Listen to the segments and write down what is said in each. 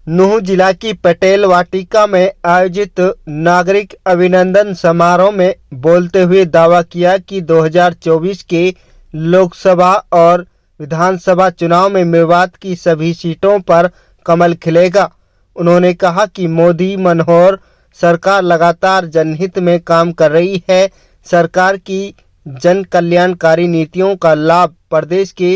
नूंह जिला की पटेल वाटिका में आयोजित नागरिक अभिनंदन समारोह में बोलते हुए दावा किया कि 2024 के लोकसभा और विधानसभा चुनाव में मेवात की सभी सीटों पर कमल खिलेगा। उन्होंने कहा कि मोदी मनोहर सरकार लगातार जनहित में काम कर रही है। सरकार की जन कल्याणकारी नीतियों का लाभ प्रदेश के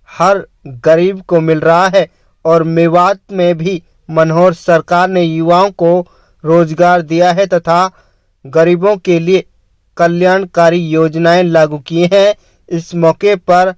हर गरीब को मिल रहा है और मेवात में भी मनोहर सरकार ने युवाओं को रोजगार दिया है तथा गरीबों के लिए कल्याणकारी योजनाएं लागू की हैं। इस मौके पर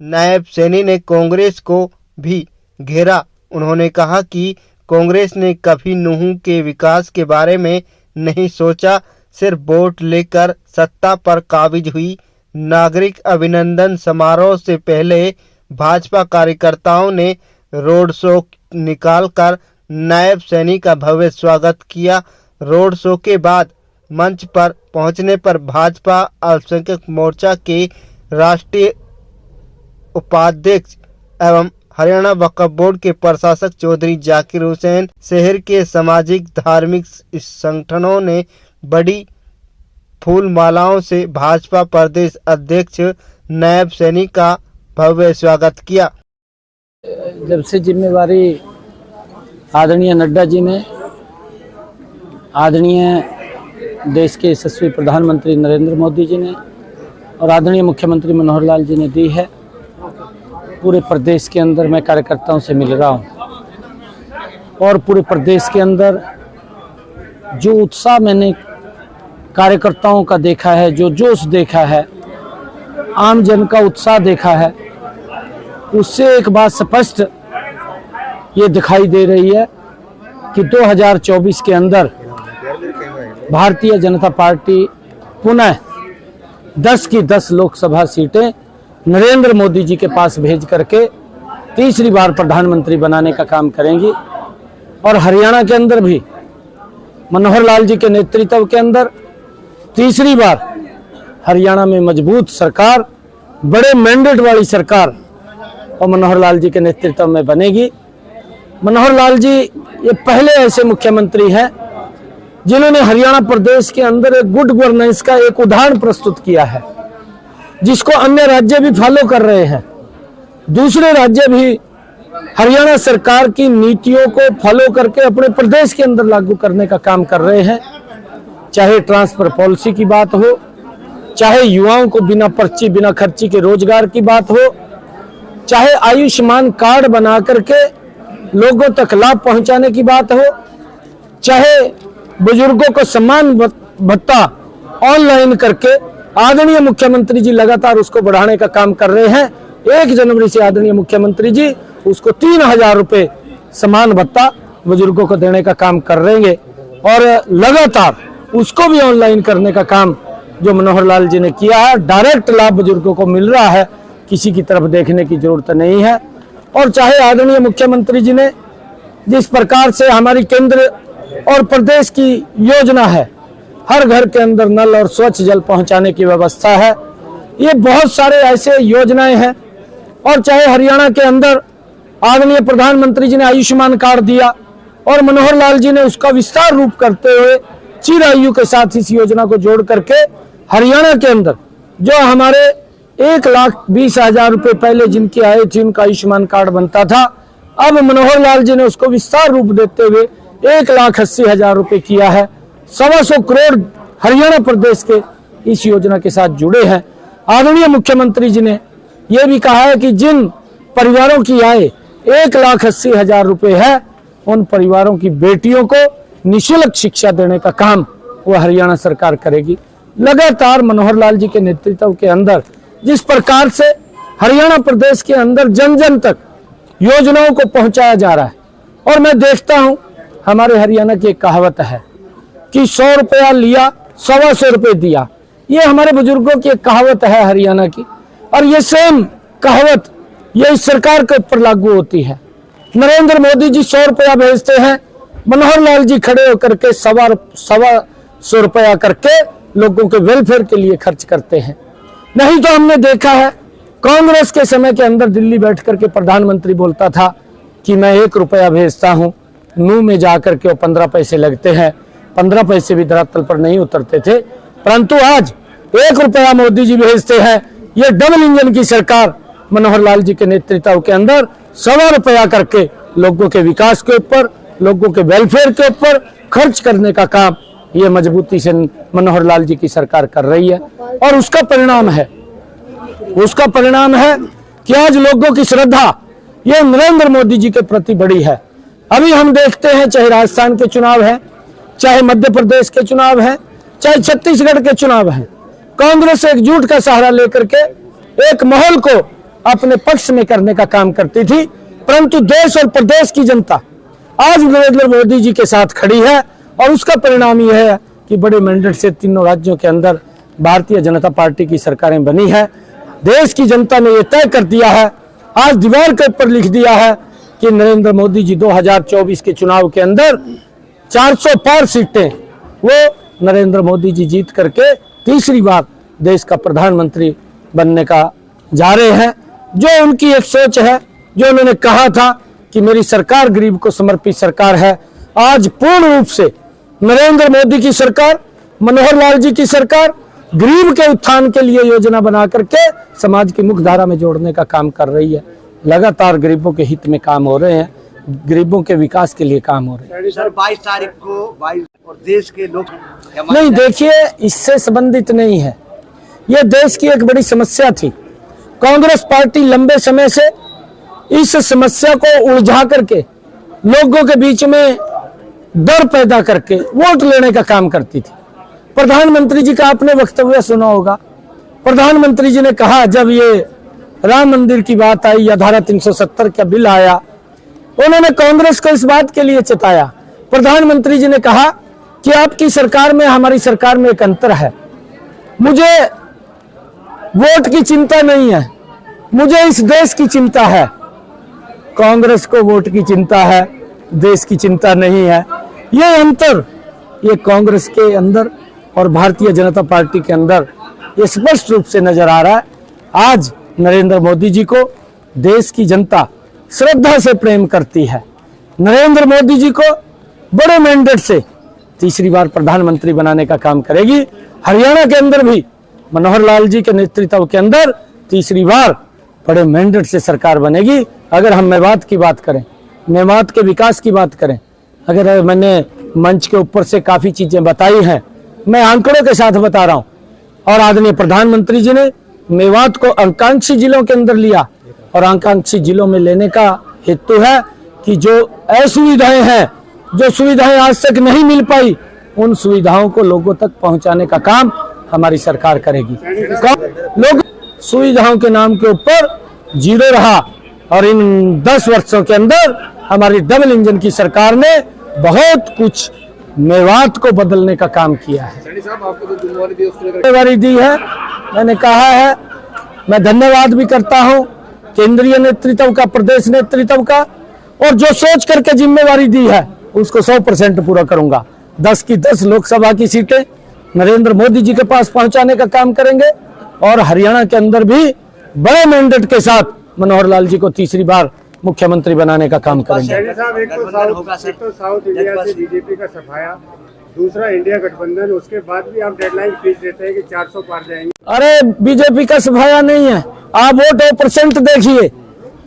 नायब सैनी ने कांग्रेस को भी घेरा। उन्होंने कहा कि कांग्रेस ने कभी नूंह के विकास के बारे में नहीं सोचा, सिर्फ वोट लेकर सत्ता पर काबिज हुई। नागरिक अभिनंदन समारोह से पहले भाजपा कार्यकर्ताओं ने रोड शो निकालकर नायब सैनी का भव्य स्वागत किया। रोड शो के बाद मंच पर पहुंचने पर भाजपा अल्पसंख्यक मोर्चा के राष्ट्रीय उपाध्यक्ष एवं हरियाणा वक्फ बोर्ड के प्रशासक चौधरी जाकिर हुसैन, शहर के सामाजिक धार्मिक संगठनों ने बड़ी फूल मालाओं से भाजपा प्रदेश अध्यक्ष नायब सैनी का भव्य स्वागत किया। जब से जिम्मेवारी आदरणीय नड्डा जी ने, आदरणीय देश के यशस्वी प्रधानमंत्री नरेंद्र मोदी जी ने और आदरणीय मुख्यमंत्री मनोहर लाल जी ने दी है, पूरे प्रदेश के अंदर मैं कार्यकर्ताओं से मिल रहा हूं और पूरे प्रदेश के अंदर जो उत्साह मैंने कार्यकर्ताओं का देखा है, जो जोश देखा है, आम जन का उत्साह देखा है, उससे एक बात स्पष्ट ये दिखाई दे रही है कि 2024 के अंदर भारतीय जनता पार्टी पुनः 10 की 10 लोकसभा सीटें नरेंद्र मोदी जी के पास भेज करके तीसरी बार प्रधानमंत्री बनाने का काम करेंगी। और हरियाणा के अंदर भी मनोहर लाल जी के नेतृत्व के अंदर तीसरी बार हरियाणा में मजबूत सरकार, बड़े मैंडेट वाली सरकार और मनोहर लाल जी के नेतृत्व में बनेगी। मनोहर लाल जी ये पहले ऐसे मुख्यमंत्री हैं जिन्होंने हरियाणा प्रदेश के अंदर एक गुड गवर्नेंस का एक उदाहरण प्रस्तुत किया है, जिसको अन्य राज्य भी फॉलो कर रहे हैं। दूसरे राज्य भी हरियाणा सरकार की नीतियों को फॉलो करके अपने प्रदेश के अंदर लागू करने का काम कर रहे हैं। चाहे ट्रांसफर पॉलिसी की बात हो, चाहे युवाओं को बिना पर्ची बिना खर्ची के रोजगार की बात हो, चाहे आयुष्मान कार्ड बना करके लोगों तक लाभ पहुंचाने की बात हो, चाहे बुजुर्गों को सम्मान भत्ता ऑनलाइन करके आदरणीय मुख्यमंत्री जी लगातार उसको बढ़ाने का काम कर रहे हैं। 1 जनवरी से आदरणीय मुख्यमंत्री जी उसको 3000 रुपए सम्मान भत्ता बुजुर्गों को देने का काम कर रहे हैं और लगातार उसको भी ऑनलाइन करने का काम जो मनोहर लाल जी ने किया है, डायरेक्ट लाभ बुजुर्गों को मिल रहा है, किसी की तरफ देखने की जरूरत नहीं है। और चाहे आदरणीय मुख्यमंत्री जी ने जिस प्रकार से हमारी केंद्र और प्रदेश की योजना है, हर घर के अंदर नल और स्वच्छ जल पहुंचाने की व्यवस्था है, ये बहुत सारे ऐसे योजनाएं हैं। और चाहे हरियाणा के अंदर आदरणीय प्रधानमंत्री जी ने आयुष्मान कार्ड दिया और मनोहर लाल जी ने उसका विस्तार रूप करते हुए चिरायु के साथ इस योजना को जोड़ करके हरियाणा के अंदर जो हमारे 1,20,000 रुपए पहले जिनकी आय थी उनका आयुष्मान कार्ड बनता था, अब मनोहर लाल जी ने उसको विस्तार रूप देते हुए 1,80,000 रुपए किया है। 125 करोड़ हरियाणा प्रदेश के इस योजना के साथ जुड़े हैं। आदरणीय मुख्यमंत्री जी ने यह भी कहा है कि जिन परिवारों की आय 1,80,000 रुपए है, उन परिवारों की बेटियों को निःशुल्क शिक्षा देने का काम वो हरियाणा सरकार करेगी। लगातार मनोहर लाल जी के नेतृत्व के अंदर जिस प्रकार से हरियाणा प्रदेश के अंदर जन जन तक योजनाओं को पहुंचाया जा रहा है, और मैं देखता हूं हमारे हरियाणा की एक कहावत है कि 100 रुपया लिया 125 रुपये दिया। ये हमारे बुजुर्गों की एक कहावत है हरियाणा की, और ये सेम कहावत ये इस सरकार के ऊपर लागू होती है। नरेंद्र मोदी जी 100 रुपया भेजते हैं, मनोहर लाल जी खड़े होकर के 125 रुपया करके लोगों के वेलफेयर के लिए खर्च करते हैं। नहीं तो हमने देखा है कांग्रेस के समय के अंदर दिल्ली बैठ करके प्रधानमंत्री बोलता था कि मैं 1 रुपया भेजता हूँ, मुंह में जाकर के वो 15 पैसे लगते हैं। 15 पैसे भी धरातल पर नहीं उतरते थे, परंतु आज 1 रुपया मोदी जी भेजते हैं। ये डबल इंजन की सरकार मनोहर लाल जी के नेतृत्व के अंदर 1.25 रुपया करके लोगों के विकास के ऊपर, लोगों के वेलफेयर के ऊपर खर्च करने का काम ये मजबूती से मनोहर लाल जी की सरकार कर रही है। और उसका परिणाम है कि आज लोगों की श्रद्धा ये नरेंद्र मोदी जी के प्रति बड़ी है। अभी हम देखते हैं, चाहे राजस्थान के चुनाव है, चाहे मध्य प्रदेश के चुनाव है, चाहे छत्तीसगढ़ के चुनाव है, कांग्रेस एकजुट का सहारा लेकर के एक माहौल को अपने पक्ष में करने का काम करती थी, परंतु देश और प्रदेश की जनता आज नरेंद्र मोदी जी के साथ खड़ी है। और उसका परिणाम यह है कि बड़े मैंडेट से तीनों राज्यों के अंदर भारतीय जनता पार्टी की सरकारें बनी है। देश की जनता ने यह तय कर दिया है, आज दीवार के ऊपर लिख दिया है कि नरेंद्र मोदी जी 2024 के चुनाव के अंदर 400 पार सीटें वो नरेंद्र मोदी जी जीत करके तीसरी बार देश का प्रधानमंत्री बनने का जा रहे हैं। जो उनकी एक सोच है, जो उन्होंने कहा था कि मेरी सरकार गरीब को समर्पित सरकार है, आज पूर्ण रूप से नरेंद्र मोदी की सरकार, मनोहर लाल जी की सरकार गरीब के उत्थान के लिए योजना बना करके समाज की मुख्य धारा में जोड़ने का काम कर रही है। लगातार गरीबों के हित में काम हो रहे हैं, गरीबों के विकास के लिए काम हो रहे हैं। सर 22 तारीख को और देश के लोग नहीं, देखिए, इससे संबंधित नहीं है। यह देश की एक बड़ी समस्या थी। कांग्रेस पार्टी लंबे समय से इस समस्या को उलझा करके लोगों के बीच में डर पैदा करके वोट लेने का काम करती थी। प्रधानमंत्री जी का आपने वक्तव्य सुना होगा। प्रधानमंत्री जी ने कहा, जब ये राम मंदिर की बात आई या धारा 370 का बिल आया, उन्होंने कांग्रेस को इस बात के लिए चेताया। प्रधानमंत्री जी ने कहा कि आपकी सरकार में हमारी सरकार में एक अंतर है, मुझे वोट की चिंता नहीं है, मुझे इस देश की चिंता है। कांग्रेस को वोट की चिंता है, देश की चिंता नहीं है। ये अंतर ये कांग्रेस के अंदर और भारतीय जनता पार्टी के अंदर ये स्पष्ट रूप से नजर आ रहा है। आज नरेंद्र मोदी जी को देश की जनता श्रद्धा से प्रेम करती है। नरेंद्र मोदी जी को बड़े मैंडेट से तीसरी बार प्रधानमंत्री बनाने का काम करेगी। हरियाणा के अंदर भी मनोहर लाल जी के नेतृत्व के अंदर तीसरी बार बड़े मैंडेट से सरकार बनेगी। अगर हम मेवात की बात करें, मेवात के विकास की बात करें, अगर मैंने मंच के ऊपर से काफी चीजें बताई हैं, मैं आंकड़ों के साथ बता रहा हूं। और आदरणीय प्रधानमंत्री जी ने मेवात को आकांक्षी जिलों के अंदर लिया, और आकांक्षी जिलों में लेने का हेतु है कि जो असुविधाएं हैं, जो सुविधाएं आज तक नहीं मिल पाई, उन सुविधाओं को लोगों तक पहुंचाने का काम हमारी सरकार करेगी। लोग सुविधाओं के नाम के ऊपर जीरो रहा, और इन 10 वर्षों के अंदर हमारी डबल इंजन की सरकार ने बहुत कुछ मेवात को बदलने का काम किया है। जिम्मेवारी दी है, मैंने कहा है, मैं धन्यवाद भी करता हूं केंद्रीय नेतृत्व का, प्रदेश नेतृत्व का, और जो सोच करके जिम्मेवारी दी है उसको 100% पूरा करूंगा। 10 की 10 लोकसभा की सीटें नरेंद्र मोदी जी के पास पहुंचाने का काम करेंगे, और हरियाणा के अंदर भी बड़े मैंडेट के साथ मनोहर लाल जी को तीसरी बार मुख्यमंत्री बनाने का काम करेंगे। साहब, एक तो साउथ इंडिया से बीजेपी का सफाया, दूसरा इंडिया गठबंधन, उसके बाद भी आप डेडलाइन खींच देते हैं कि 400 पार जाएंगे। अरे बीजेपी का सफाया नहीं है, आप वोट परसेंट देखिए।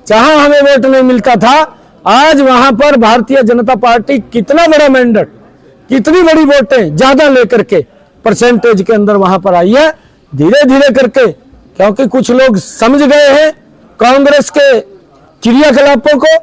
जहां हमें वोट नहीं मिलता था, आज वहां पर भारतीय जनता पार्टी कितना बड़ा मैंडेट, कितनी बड़ी वोटें ज्यादा लेकर के परसेंटेज के अंदर वहां पर आई है, धीरे धीरे करके। क्योंकि कुछ लोग समझ गए हैं कांग्रेस के क्रियाकलापों को,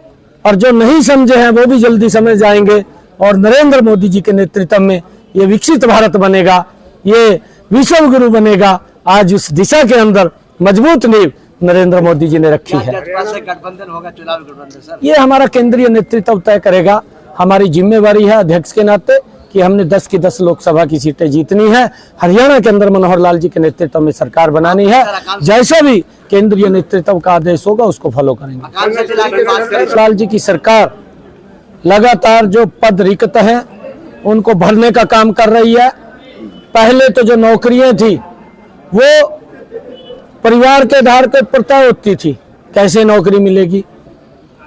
और जो नहीं समझे हैं वो भी जल्दी समझ जाएंगे, और नरेंद्र मोदी जी के नेतृत्व में ये विकसित भारत बनेगा, ये विश्व गुरु बनेगा। आज उस दिशा के अंदर मजबूत नींव नरेंद्र मोदी जी ने रखी है। गठबंधन होगा, चुनावी गठबंधन सर, ये हमारा केंद्रीय नेतृत्व तय करेगा। हमारी जिम्मेवारी है अध्यक्ष के नाते कि हमने 10 की 10 लोकसभा की सीटें जीतनी है। हरियाणा के अंदर मनोहर लाल जी के नेतृत्व में सरकार बनानी है। जैसा भी केंद्रीय नेतृत्व का आदेश होगा उसको फॉलो करेंगे। लाल जी की सरकार लगातार जो पद रिक्त हैं उनको भरने का काम कर रही है। पहले तो जो नौकरियां थी वो परिवार के आधार पर तय होती थी, कैसे नौकरी मिलेगी।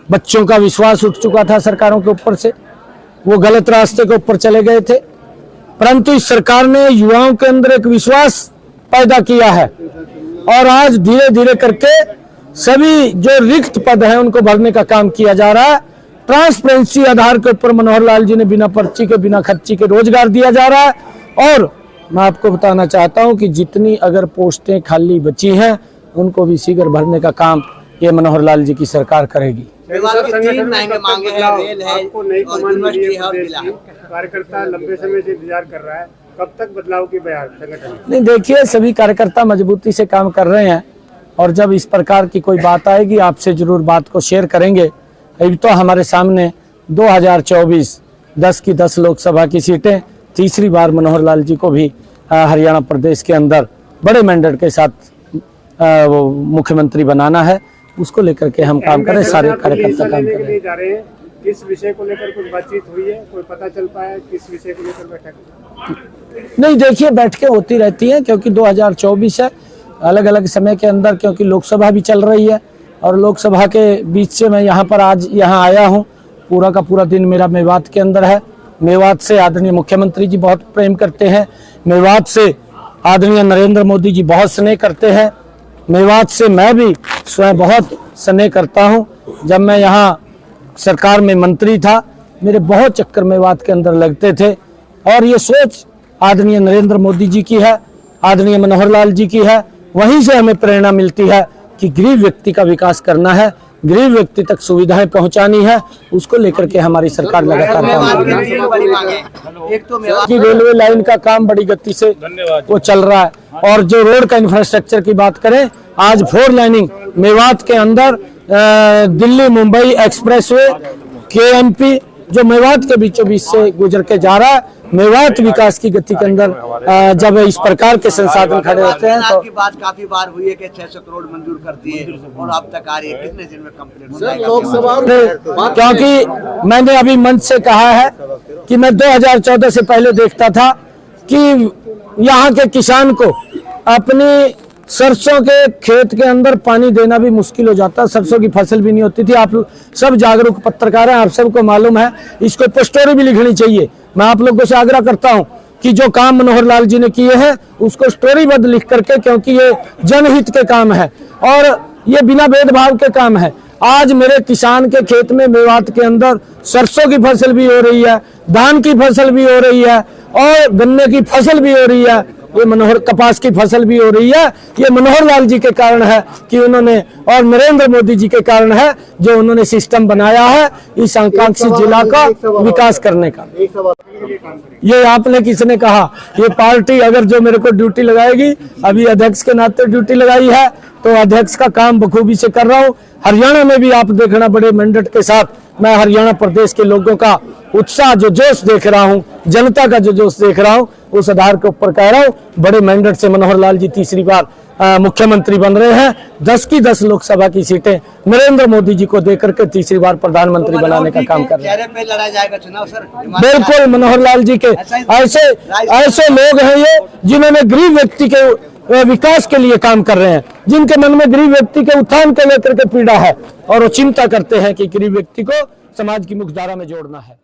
बच्चों का विश्वास उठ चुका था सरकारों के ऊपर से, वो गलत रास्ते के ऊपर चले गए थे। परंतु इस सरकार ने युवाओं के अंदर एक विश्वास पैदा किया है और आज धीरे धीरे करके सभी जो रिक्त पद हैं उनको भरने का काम किया जा रहा है। ट्रांसपेरेंसी आधार के ऊपर मनोहर लाल जी ने बिना पर्ची के, बिना खर्ची के रोजगार दिया जा रहा है। और मैं आपको बताना चाहता हूं कि जितनी अगर पोस्टें खाली बची हैं उनको भी शीघ्र भरने का काम ये मनोहर लाल जी की सरकार करेगी। विभाग के 3 महंगे मांगे हैं, रेल है आपको नई और कमान मिली यूनिवर्सिटी है है और प्रदेश जिला की। है। कार्यकर्ता लंबे समय से इंतजार कर रहा है, कब तक बदलाव की बयान संगठन में? नहीं, देखिए सभी कार्यकर्ता मजबूती से काम कर रहे हैं और जब इस प्रकार की कोई बात आएगी आपसे जरूर बात को शेयर करेंगे। अभी तो हमारे सामने 2024 10 की 10 लोकसभा की सीटें, तीसरी बार मनोहर लाल जी को भी हरियाणा प्रदेश के अंदर बड़े मैंडेट के साथ वो मुख्यमंत्री बनाना है। उसको लेकर के हम काम कर रहे हैं, सारे कार्यकर्ता काम कर रहे हैं। जा रहे हैं, किस विषय को लेकर कुछ बातचीत हुई है, कोई पता चल पाया है किस विषय को लेकर बैठक? नहीं, देखिए बैठकें होती रहती हैं क्योंकि 2024 है, अलग अलग समय के अंदर, क्योंकि लोकसभा भी चल रही है और लोकसभा के बीच से मैं यहाँ पर आज यहाँ आया हूँ। पूरा का पूरा दिन मेरा मेवात के अंदर है। मेवात से आदरणीय मुख्यमंत्री जी बहुत प्रेम करते हैं, मेवात से आदरणीय नरेंद्र मोदी जी बहुत स्नेह करते हैं, मेवात से मैं भी स्वयं बहुत स्नेह करता हूँ। जब मैं यहाँ सरकार में मंत्री था मेरे बहुत चक्कर मेवात के अंदर लगते थे और ये सोच आदरणीय नरेंद्र मोदी जी की है, आदरणीय मनोहर लाल जी की है। वहीं से हमें प्रेरणा मिलती है कि गरीब व्यक्ति का विकास करना है, गरीब व्यक्ति तक सुविधाएं पहुंचानी है। उसको लेकर के हमारी सरकार लगातार काम मेवात कर रही है। की 3 बड़ी मांगे हैं। एक तो मेवात कि रेलवे लाइन का काम बड़ी गति से वो चल रहा है और जो रोड का इंफ्रास्ट्रक्चर की बात करें, आज 4 लाइनिंग मेवात के अंदर दिल्ली मुंबई एक्सप्रेसवे KMP जो मेवात के बीचों बीच से गुजर के जा रहा है। मेवात विकास की गति के अंदर जब इस प्रकार के संसाधन खड़े होते हैं तो की बात काफी बार हुई है कि 600 करोड़ मंजूर कर दिए और अब तक आ रही है। कितने दिन में कंप्लीट हो जाएगा? क्योंकि मैंने अभी मंच से कहा है कि मैं 2014 से पहले देखता था कि यहाँ के किसान को अपनी सरसों के खेत के अंदर पानी देना भी मुश्किल हो जाता, सरसों की फसल भी नहीं होती थी। आप सब जागरूक पत्रकार हैं, आप सबको मालूम है, इसको ऊपर स्टोरी भी लिखनी चाहिए। मैं आप लोगों से आग्रह करता हूं कि जो काम मनोहर लाल जी ने किए हैं उसको स्टोरीबद्ध लिख करके, क्योंकि ये जनहित के काम है और ये बिना भेदभाव के काम है। आज मेरे किसान के खेत में मेवात के अंदर सरसों की फसल भी हो रही है, धान की फसल भी हो रही है और गन्ने की फसल भी हो रही है, ये मनोहर कपास की फसल भी हो रही है। ये मनोहर लाल जी के कारण है कि उन्होंने, और नरेंद्र मोदी जी के कारण है जो उन्होंने सिस्टम बनाया है इस आकांक्षी जिला का विकास करने का। ये आपने किसने कहा? ये पार्टी अगर जो मेरे को ड्यूटी लगाएगी, अभी अध्यक्ष के नाते ड्यूटी लगाई है तो अध्यक्ष का काम बखूबी से कर रहा हूँ। हरियाणा में भी आप देखना बड़े मैंडेट के साथ मैं हरियाणा प्रदेश के लोगों का उत्साह, जो जोश देख रहा हूँ, जनता का जो जोश देख रहा हूँ, उस आधार के ऊपर कह रहा हूँ बड़े मैंडेट से मनोहर लाल जी तीसरी बार मुख्यमंत्री बन रहे हैं। 10 की 10 लोकसभा की सीटें नरेंद्र मोदी जी को देकर के तीसरी बार प्रधानमंत्री बनाने का काम कर रहे हैं। चेहरे पे लड़ा जाएगा चुनाव सर? बिल्कुल, मनोहर लाल जी के ऐसे लोग हैं ये जिन्होंने गरीब व्यक्ति के विकास के लिए काम कर रहे हैं, जिनके मन में गरीब व्यक्ति के उत्थान को लेकर के पीड़ा है और वो चिंता करते हैं कि गरीब व्यक्ति को समाज की मुख्यधारा में जोड़ना है।